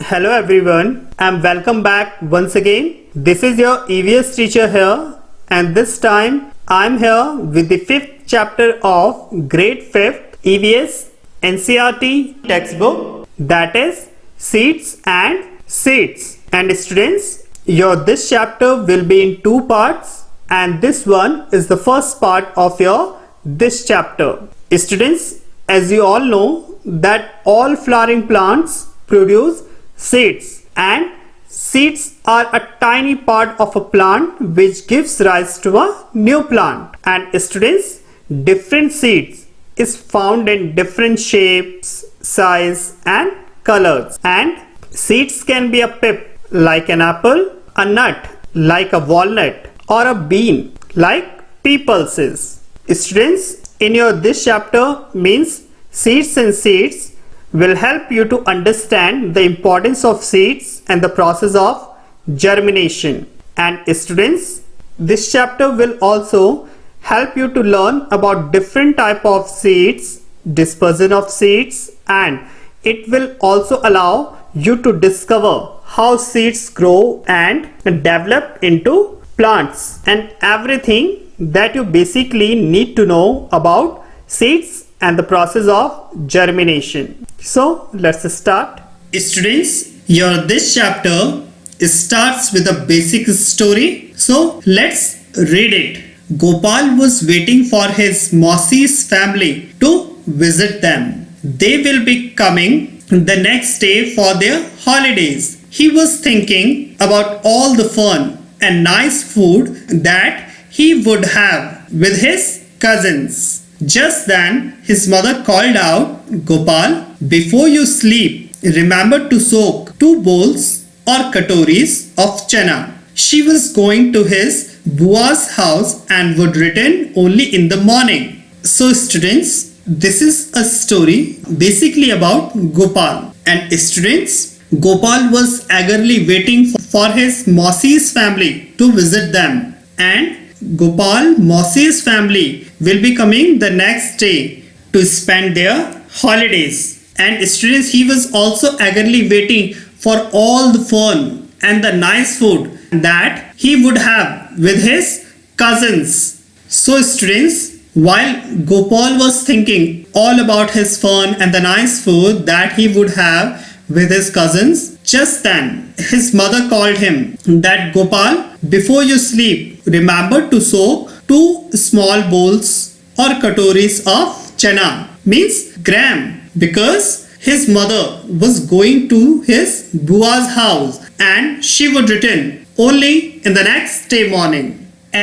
Hello everyone and welcome back once again. This is your EVS teacher here, and this time I'm here with the 5th chapter of grade 5th EVS NCERT textbook, that is Seeds and Seeds. And students, your this chapter will be in two parts, and this one is the first part of your this chapter. Students, as you all know that all flowering plants produce seeds, and seeds are a tiny part of a plant which gives rise to a new plant. And students, different seeds is found in different shapes, size and colors. And seeds can be a pip like an apple, a nut like a walnut, or a bean like pea pulses. Students, in your this chapter means seeds and seeds will help you to understand the importance of seeds and the process of germination. And students, this chapter will also help you to learn about different type of seeds, dispersion of seeds, and it will also allow you to discover how seeds grow and develop into plants, and everything that you basically need to know about seeds and the process of germination. So let's start. Students, your this chapter starts with a basic story. So let's read it. Gopal was waiting for his Mausi's family to visit them. They will be coming the next day for their holidays. He was thinking about all the fun and nice food that he would have with his cousins. Just then, his mother called out, "Gopal, before you sleep, remember to soak 2 bowls or katoris of chana." She was going to his bua's house and would return only in the morning. So students, this is a story basically about Gopal. And students, Gopal was eagerly waiting for his Mausi's family to visit them. And Gopal Mausi's family will be coming the next day to spend their holidays. And students, he was also eagerly waiting for all the fun and the nice food that he would have with his cousins. So students, while Gopal was thinking all about his fun and the nice food that he would have with his cousins, just then his mother called him that, "Gopal, before you sleep, remember to soak 2 small bowls or katoris of chana," means gram, because his mother was going to his bua's house and she would return only in the next day morning.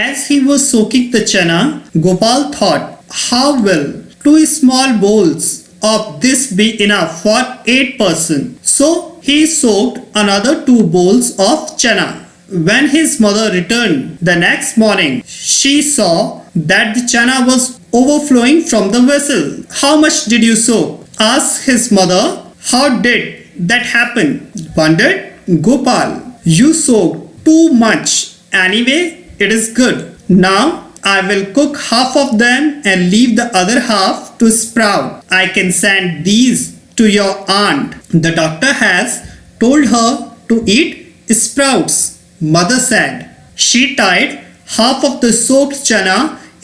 As he was soaking the chana, Gopal thought, how will 2 small bowls of this be enough for 8 persons? So he soaked another 2 bowls of chana. When his mother returned the next morning, she saw that the chana was overflowing from the vessel. "How much did you soak?" asked his mother. "How did that happen?" wondered Gopal. "You soaked too much. Anyway, it is good. Now I will cook half of them and leave the other half to sprout. I can send these to your aunt. The doctor has told her to eat sprouts," mother said. She tied half of the soaked chana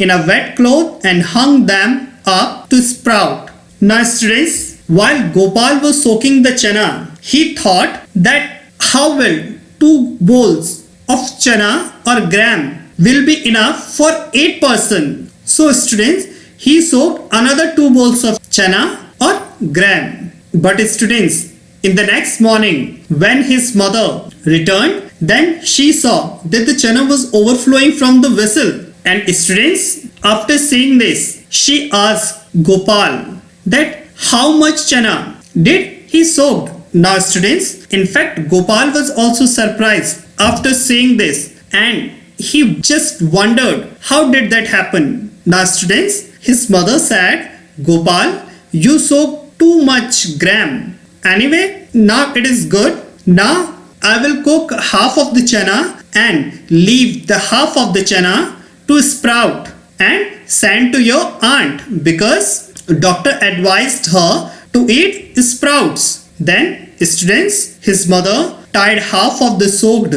in a wet cloth and hung them up to sprout. Now students, while Gopal was soaking the chana, he thought that how will 2 bowls of chana or gram will be enough for 8 persons. So students, he soaked another 2 bowls of chana or gram. But students, in the next morning when his mother returned, then she saw that the chana was overflowing from the vessel. And students, after seeing this, she asked Gopal that how much chana did he soak? Now students, in fact, Gopal was also surprised after seeing this, and he just wondered how did that happen. Now students, his mother said, "Gopal, you soaked too much gram. Anyway, now it is good. Now I will cook half of the chana and leave the half of the chana to sprout and send to your aunt, because doctor advised her to eat sprouts. Then students, his mother tied half of the soaked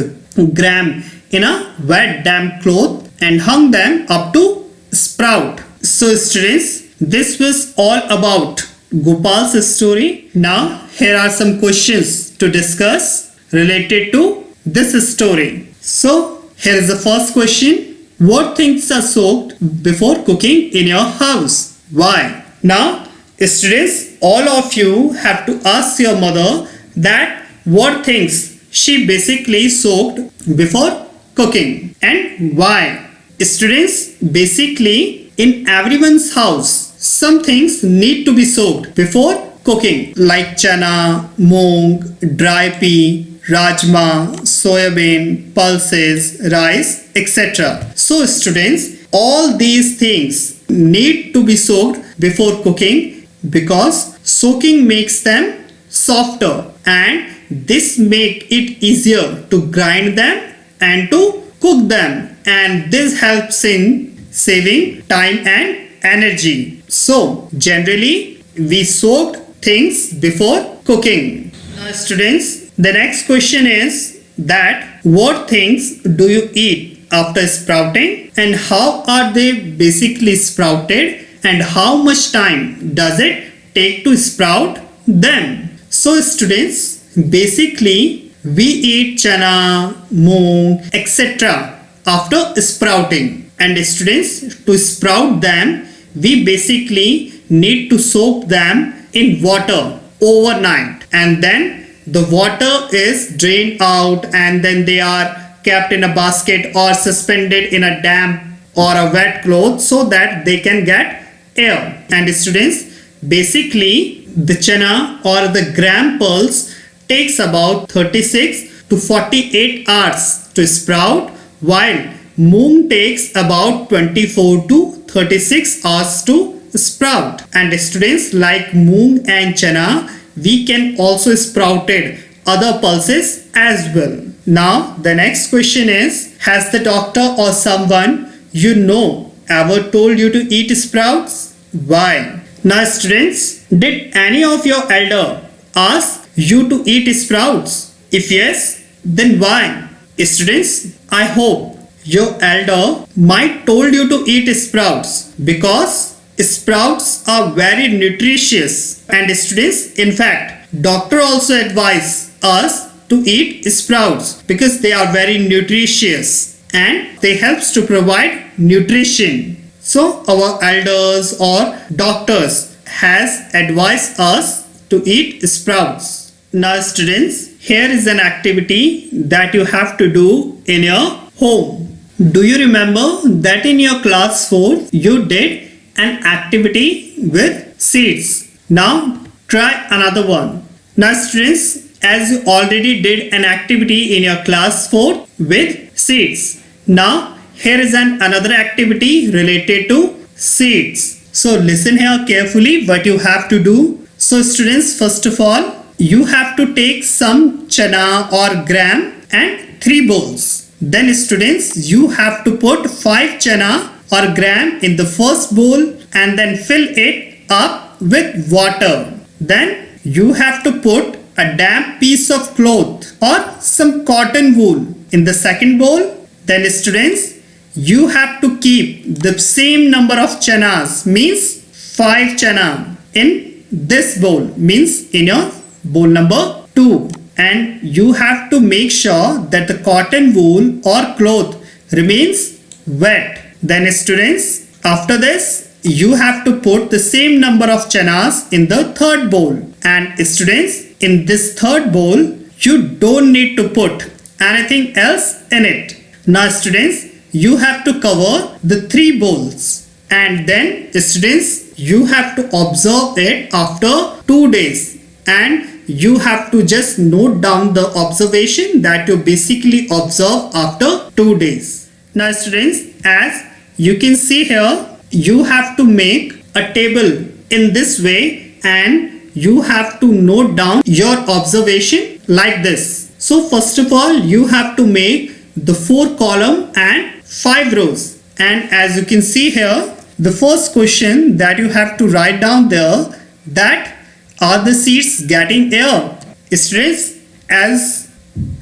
gram in a wet damp cloth and hung them up to sprout. So students, this was all about Gopal's story. Now here are some questions to discuss related to this story. So here is the first question. What things are soaked before cooking in your house? Why? Now students, all of you have to ask your mother that what things she basically soaked before cooking and why. Students, basically in everyone's house some things need to be soaked before cooking, like chana, moong, dry pea, rajma, soyabean, pulses, rice, etc. So students, all these things need to be soaked before cooking because soaking makes them softer and this make it easier to grind them and to cook them, and this helps in saving time and energy. So generally we soaked things before cooking. Now students, the next question is that what things do you eat after sprouting and how are they basically sprouted and how much time does it take to sprout them? So students, basically we eat chana, moong, etc. after sprouting, and students, to sprout them we basically need to soak them in water overnight, and then the water is drained out and then they are kept in a basket or suspended in a damp or a wet cloth so that they can get air. And students, basically the chana or the gram pulse takes about 36 to 48 hours to sprout, while moong takes about 24 to 36 hours to sprout. And students, like moong and chana, we can also sprouted other pulses as well. Now the next question is, has the doctor or someone you know ever told you to eat sprouts? Why? Now students, did any of your elder ask you to eat sprouts? If yes, then why? Students, I hope your elder might told you to eat sprouts because sprouts are very nutritious. And students, in fact, doctor also advise us to eat sprouts because they are very nutritious and they helps to provide nutrition. So our elders or doctors has advised us to eat sprouts. Now students, here is an activity that you have to do in your home. Do you remember that in your class 4 you did an activity with seeds? Now try another one. Now students, as you already did an activity in your class 4 with seeds, now here is another activity related to seeds. So listen here carefully what you have to do. So students, first of all, you have to take some chana or gram and 3 bowls. Then students, you have to put 5 chana or gram in the first bowl and then fill it up with water. Then you have to put a damp piece of cloth or some cotton wool in the second bowl. Then students, you have to keep the same number of chanas, means 5 chana in this bowl, means in your bowl number 2. And you have to make sure that the cotton wool or cloth remains wet. Then students, after this, you have to put the same number of chanas in the third bowl. And students, in this third bowl, you don't need to put anything else in it. Now students, you have to cover the 3 bowls. And then students, you have to observe it after 2 days. And you have to just note down the observation that you basically observe after 2 days. Now students, as you can see here, you have to make a table in this way and you have to note down your observation like this. So first of all, you have to make the 4 column and 5 rows. And as you can see here, the first question that you have to write down there, that are the seeds getting air? Students, as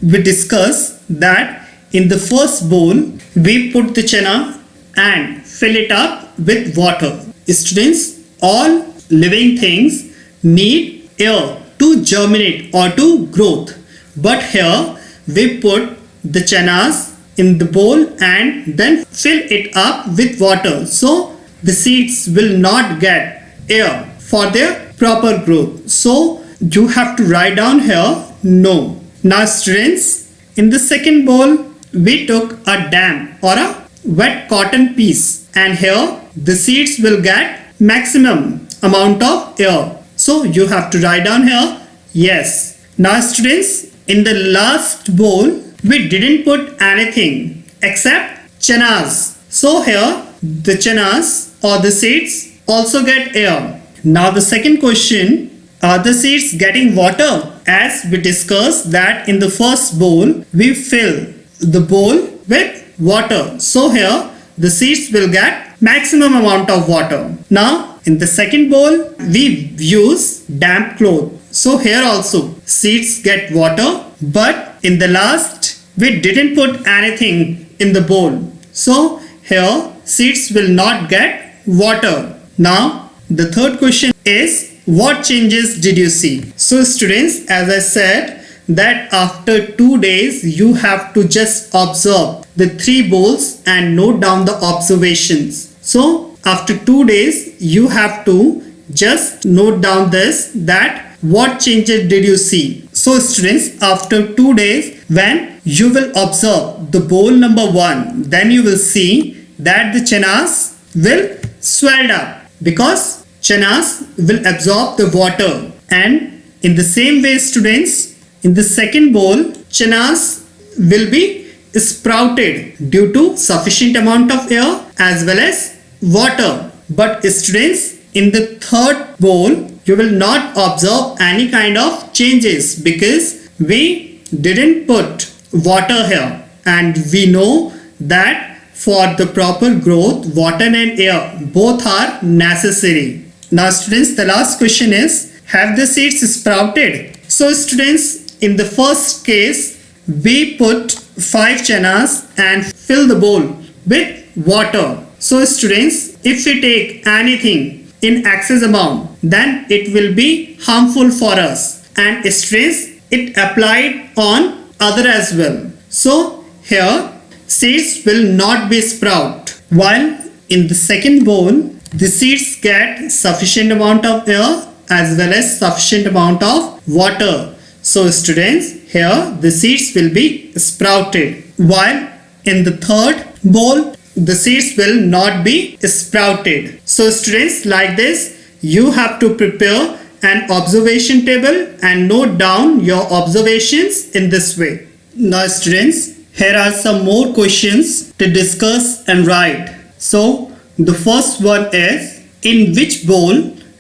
we discussed that in the first bowl we put the chana and fill it up with water. Students, all living things need air to germinate or to growth. But here we put the chanas in the bowl and then fill it up with water. So the seeds will not get air for their proper growth. So you have to write down here no. Now students, in the second bowl we took a damp or a wet cotton piece, and here the seeds will get maximum amount of air. So you have to write down here yes. Now students, in the last bowl we didn't put anything except chanas. So here the chanas or the seeds also get air. Now the second question, are the seeds getting water? As we discussed that in the first bowl we fill the bowl with water. So here the seeds will get maximum amount of water. Now in the second bowl we use damp cloth. So here also seeds get water, but in the last we didn't put anything in the bowl. So here seeds will not get water. Now the third question is, what changes did you see? So students, as I said that after 2 days you have to just observe the 3 bowls and note down the observations. So after 2 days you have to just note down this, that what changes did you see. So students, after 2 days when you will observe the bowl number 1, then you will see that the chanas will swell up because chanas will absorb the water. And in the same way students, in the second bowl chanas will be sprouted due to sufficient amount of air as well as water. But students, in the third bowl you will not observe any kind of changes because we didn't put water here, and we know that for the proper growth water and air both are necessary. Now students, the last question is, have the seeds sprouted? So students, in the first case we put 5 chanas and fill the bowl with water. So students, if we take anything in excess amount, then it will be harmful for us, and students, it applied on other as well. So here seeds will not be sprout, while in the second bowl the seeds get sufficient amount of air as well as sufficient amount of water. So students, here the seeds will be sprouted, while in the third bowl the seeds will not be sprouted. So students, like this you have to prepare an observation table and note down your observations in this way. Now students, here are some more questions to discuss and write. So the first one is, in which bowl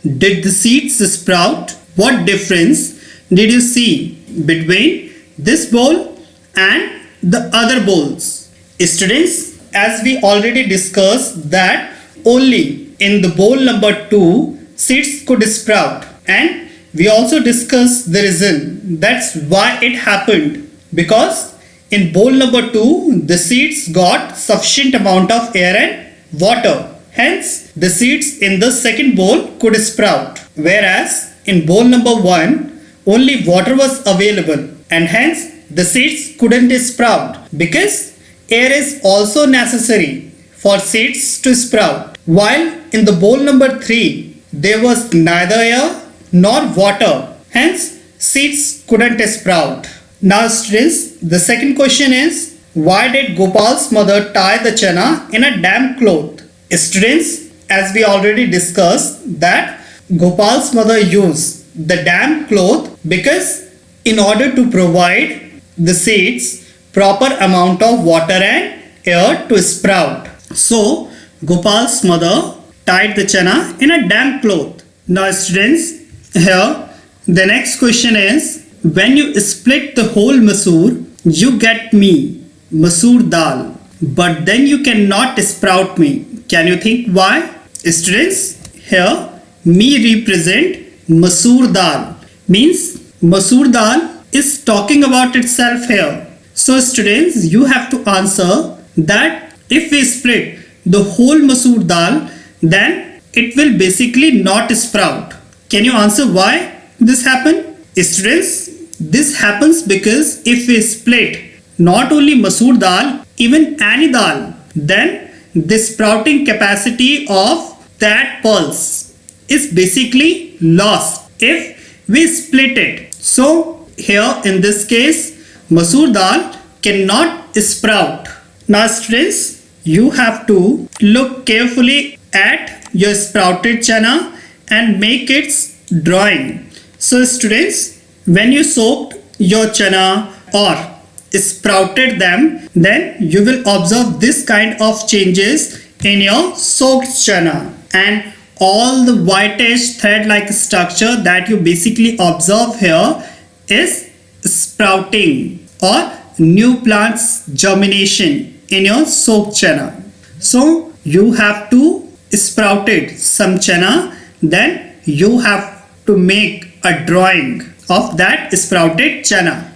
did the seeds sprout? What difference did you see between this bowl and the other bowls? Students, as we already discussed that only in the bowl number 2 seeds could sprout, and we also discussed the reason that's why it happened, because in bowl number 2 the seeds got sufficient amount of air and water, hence the seeds in the second bowl could sprout, whereas in bowl number 1 only water was available and hence the seeds couldn't sprout because air is also necessary for seeds to sprout, while in the bowl number 3 there was neither air nor water, hence seeds couldn't sprout. Now students, the second question is, why did Gopal's mother tie the chana in a damp cloth? Students, as we already discussed that Gopal's mother used the damp cloth because in order to provide the seeds proper amount of water and air to sprout. So Gopal's mother tied the chana in a damp cloth. Now students, here the next question is, when you split the whole masoor you get me masoor dal, but then you cannot sprout me. Can you think why? Students, here me represent masoor dal, means masoor dal is talking about itself here? So students, you have to answer that if we split the whole masoor dal, then it will basically not sprout. Can you answer why this happened? Students, this happens because if we split not only masoor dal, even any dal, then the sprouting capacity of that pulse is basically lost if we split it. So here in this case, masoor dal cannot sprout. Now students, you have to look carefully at your sprouted chana and make its drawing. So students, when you soaked your chana or sprouted them, then you will observe this kind of changes in your soaked chana, and all the whitish thread like structure that you basically observe here is sprouting or new plants germination in your soaked chana. So you have to sprouted some chana, then you have to make a drawing of that sprouted chana.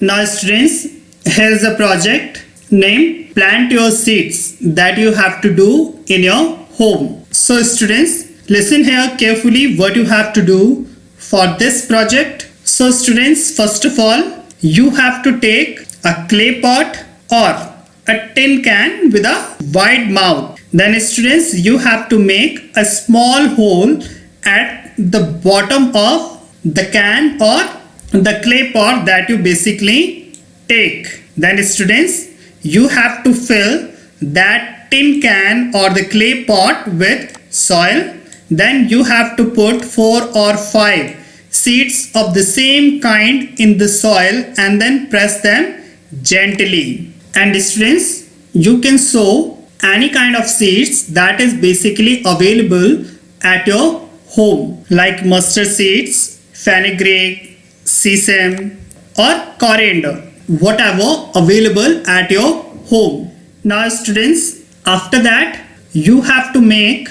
Now students, here's a project named Plant Your Seeds that you have to do in your home. So students, listen here carefully what you have to do for this project. So students, first of all, you have to take a clay pot or a tin can with a wide mouth. Then students, you have to make a small hole at the bottom of the can or the clay pot that you basically take. Then students, you have to fill that tin can or the clay pot with soil. Then you have to put 4 or 5 seeds of the same kind in the soil and then press them gently. And students, you can sow any kind of seeds that is basically available at your home, like mustard seeds, fenugreek, sesame or coriander, whatever available at your home. Now students, after that you have to make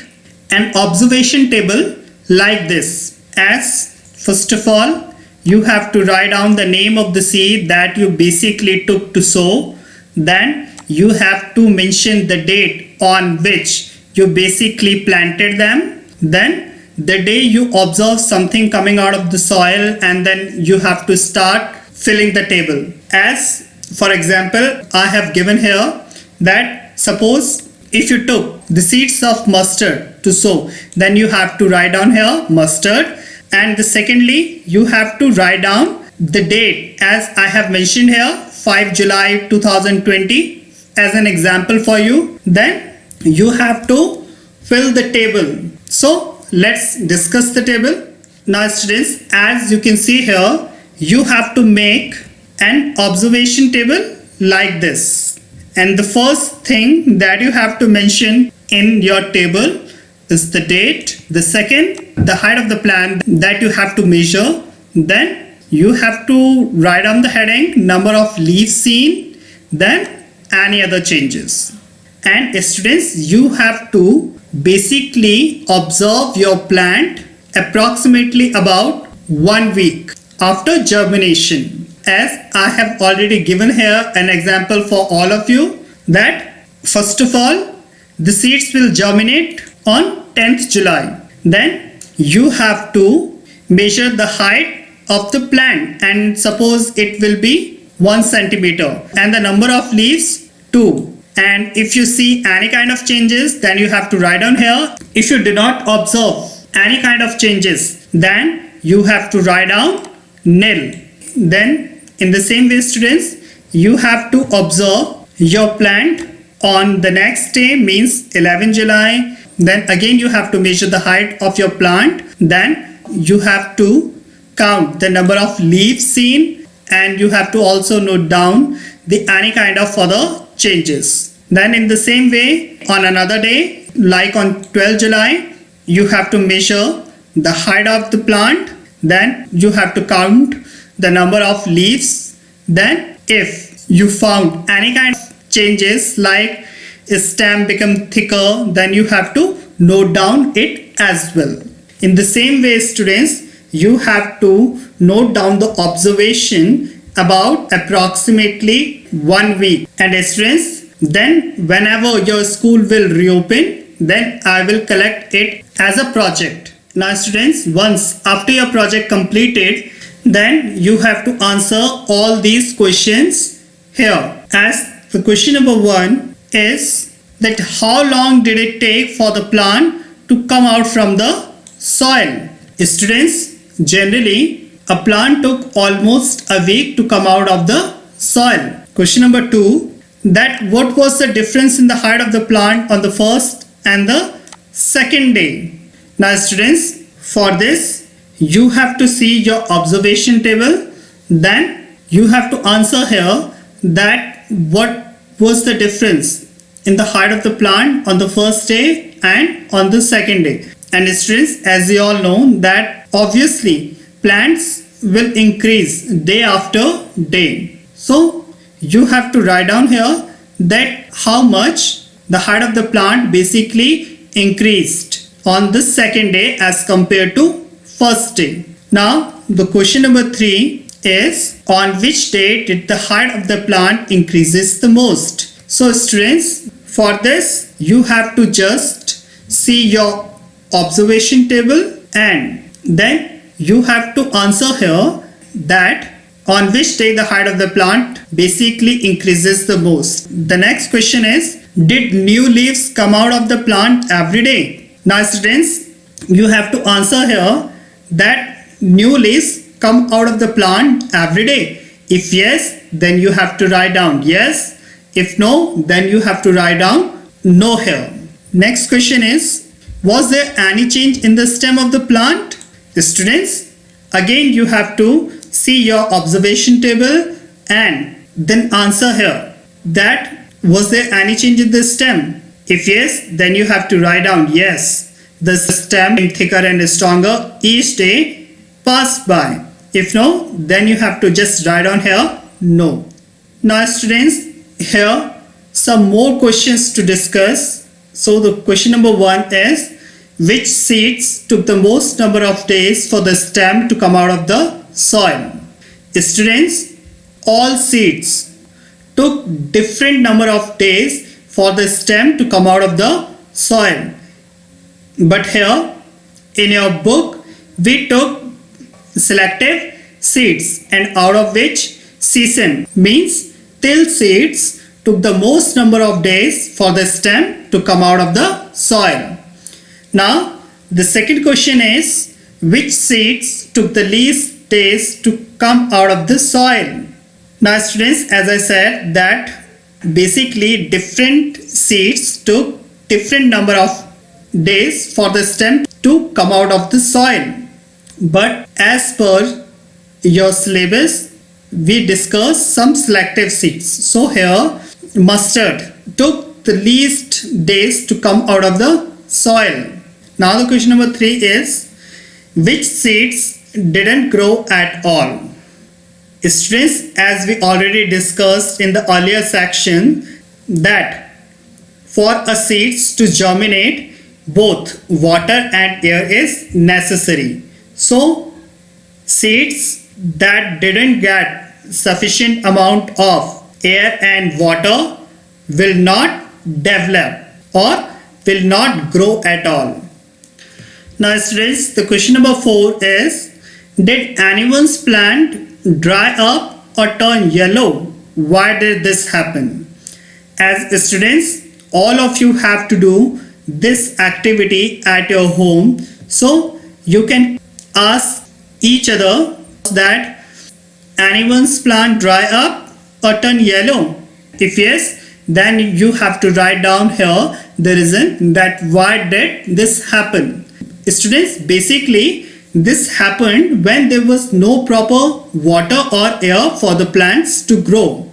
an observation table like this. As first of all, you have to write down the name of the seed that you basically took to sow. Then you have to mention the date on which you basically planted them. Then the day you observe something coming out of the soil, and then you have to start filling the table. As for example, I have given here that suppose if you took the seeds of mustard to sow, then you have to write down here mustard, and secondly you have to write down the date as I have mentioned here, 5 July 2020 as an example for you. Then you have to fill the table. So let's discuss the table. Now students, as you can see here, you have to make an observation table like this, and the first thing that you have to mention in your table is the date. The second, the height of the plant that you have to measure. Then you have to write down the heading, number of leaves seen, then any other changes. And students, you have to basically observe your plant approximately about 1 week after germination. As I have already given here an example for all of you, that first of all the seeds will germinate on 10th July. Then you have to measure the height of the plant, and suppose it will be 1 centimeter, and the number of leaves 2. And if you see any kind of changes, then you have to write down here. If you do not observe any kind of changes, then you have to write down nil. Then in the same way students, you have to observe your plant on the next day, means 11 July. Then again you have to measure the height of your plant. Then you have to count the number of leaves seen, and you have to also note down the any kind of further changes. Then in the same way, on another day like on 12 July, you have to measure the height of the plant. Then you have to count the number of leaves. Then if you found any kind of changes like a stem become thicker, then you have to note down it as well. In the same way students, you have to note down the observation about approximately 1 week. And students, then whenever your school will reopen, then I will collect it as a project. Now students, once after your project completed, then you have to answer all these questions here. As the question number 1 is that how long did it take for the plant to come out from the soil? Students, generally a plant took almost a week to come out of the soil. Question number 2, that what was the difference in the height of the plant on the first and the second day? Now students, for this you have to see your observation table, then you have to answer here that what was the difference in the height of the plant on the first day and on the second day. And students, as you all know that obviously plants will increase day after day. So you have to write down here that how much the height of the plant basically increased on the second day as compared to first day. Now the question number 3 is on which day did the height of the plant increases the most? So students, for this you have to just see your observation table and then you have to answer here that on which day the height of the plant basically increases the most. The next question is, did new leaves come out of the plant every day? Now students, you have to answer here that new leaves come out of the plant every day. If yes, then you have to write down yes. If no, then you have to write down no here. Next question is, was there any change in the stem of the plant? Students, again you have to see your observation table and then answer here that was there any change in the stem? If yes, then you have to write down yes. The stem became thicker and stronger each day passed by. If no, then you have to just write down here no. Now students, here some more questions to discuss. So the question number 1 is, which seeds took the most number of days for the stem to come out of the soil? Students, all seeds took different number of days for the stem to come out of the soil. But here in your book we took selective seeds, and out of which sesame means till seeds took the most number of days for the stem to come out of the soil. Now the second question is, which seeds took the least days to come out of the soil? Now students, as I said that basically different seeds took different number of days for the stem to come out of the soil. But as per your syllabus, we discussed some selective seeds. So here mustard took the least days to come out of the soil. Now the question number 3 is, which seeds didn't grow at all? Students, as we already discussed in the earlier section that for a seeds to germinate, both water and air is necessary. So seeds that didn't get sufficient amount of air and water will not develop or will not grow at all. Now students, the question number 4 is, did anyone's plant dry up or turn yellow? Why did this happen? As students, all of you have to do this activity at your home, so you can ask each other that anyone's plant dry up or turn yellow. If yes, then you have to write down here the reason that why did this happen. Students, basically this happened when there was no proper water or air for the plants to grow.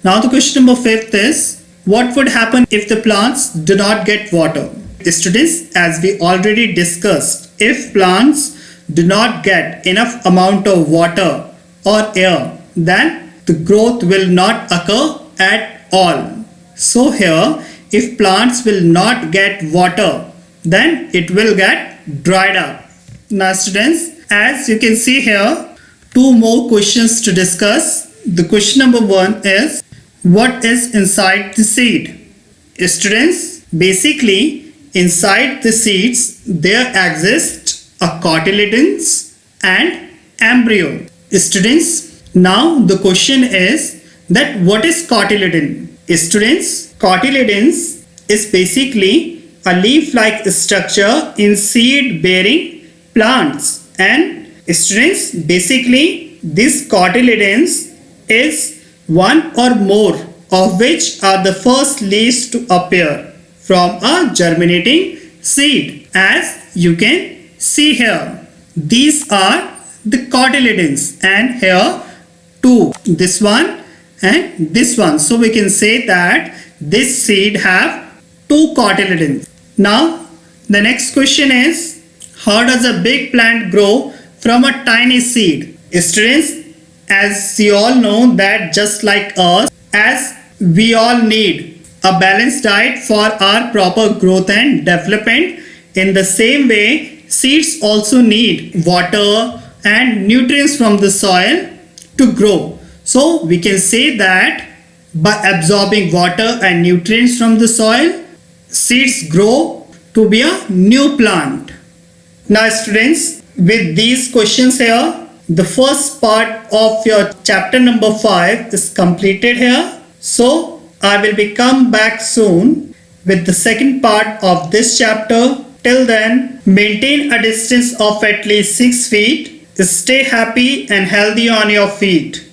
Now the question number 5 is, what would happen if the plants do not get water? Students, as we already discussed, if plants do not get enough amount of water or air, then the growth will not occur at all. So here, if plants will not get water, then it will get dried up. Now students, as you can see here, two more questions to discuss. The question number 1 is, what is inside the seed? Students, basically inside the seeds there exist a cotyledons and embryo. Students, now the question is that what is cotyledon? Students, cotyledons is basically a leaf-like structure in seed-bearing plants. And students, basically this cotyledons is one or more of which are the first leaves to appear from a germinating seed. As you can see here, these are the cotyledons, and here two, this one and this one. So we can say that this seed have two cotyledons. Now the next question is, how does a big plant grow from a tiny seed? Students, as you all know that just like us, as we all need a balanced diet for our proper growth and development, in the same way seeds also need water and nutrients from the soil to grow. So we can say that by absorbing water and nutrients from the soil, seeds grow to be a new plant. Now students, with these questions here, the first part of your chapter number 5 is completed here. So I will be come back soon with the second part of this chapter. Till then, maintain a distance of at least 6 feet. Stay happy and healthy on your feet.